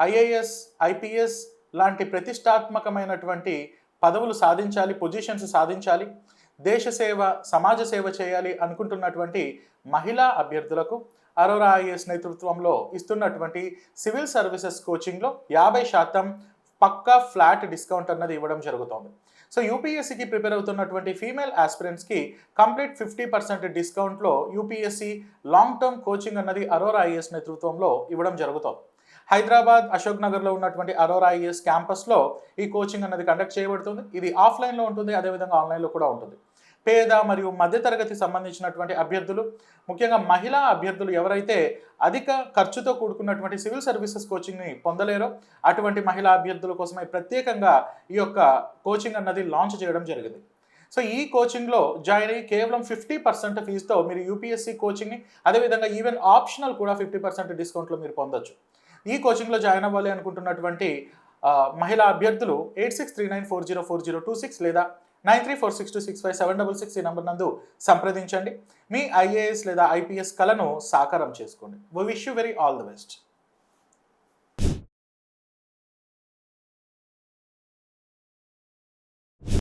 IAS, IPS లాంటి ప్రతిష్టాత్మకమైనటువంటి పదవులు సాధించాలి, పొజిషన్స్ సాధించాలి, దేశ సేవ, సమాజ సేవ చేయాలి అనుకుంటున్నటువంటి మహిళా అభ్యర్థులకు అరోరా ఐఏఎస్ నేతృత్వంలో ఇస్తున్నటువంటి సివిల్ సర్వీసెస్ కోచింగ్లో 50% పక్కా ఫ్లాట్ డిస్కౌంట్ అన్నది ఇవ్వడం జరుగుతోంది. సో యూపీఎస్సీకి ప్రిపేర్ అవుతున్నటువంటి ఫీమేల్ ఆస్పిరెంట్స్కి కంప్లీట్ 50% డిస్కౌంట్లో యూపీఎస్సీ లాంగ్ టర్మ్ కోచింగ్ అన్నది అరోరా ఐఏఎస్ నేతృత్వంలో ఇవ్వడం జరుగుతోంది. హైదరాబాద్ అశోక్ నగర్లో ఉన్నటువంటి అరోరా ఐఏఎస్ క్యాంపస్లో ఈ కోచింగ్ అన్నది కండక్ట్ చేయబడుతుంది. ఇది ఆఫ్లైన్లో ఉంటుంది, అదేవిధంగా ఆన్లైన్లో కూడా ఉంటుంది. పేద మరియు మధ్యతరగతి సంబంధించినటువంటి అభ్యర్థులు, ముఖ్యంగా మహిళా అభ్యర్థులు ఎవరైతే అధిక ఖర్చుతో కూడుకున్నటువంటి సివిల్ సర్వీసెస్ కోచింగ్ని పొందలేరో అటువంటి మహిళా అభ్యర్థుల కోసమై ప్రత్యేకంగా ఈ యొక్క కోచింగ్ అన్నది లాంచ్ చేయడం జరిగింది. సో ఈ కోచింగ్లో జాయిన్ అయ్యి కేవలం 50% ఫీజుతో మీరు యూపీఎస్సీ కోచింగ్ని, అదేవిధంగా ఈవెన్ ఆప్షనల్ కూడా 50% డిస్కౌంట్లో మీరు పొందొచ్చు. ఈ కోచింగ్లో జాయిన్ అవ్వాలి అనుకుంటున్నటువంటి మహిళా అభ్యర్థులు 8639404026 లేదా 9346265766 ఈ నంబర్ నందు సంప్రదించండి. మీ ఐఏఎస్ లేదా ఐపీఎస్ కలను సాకారం చేసుకోండి. We wish you very all the best.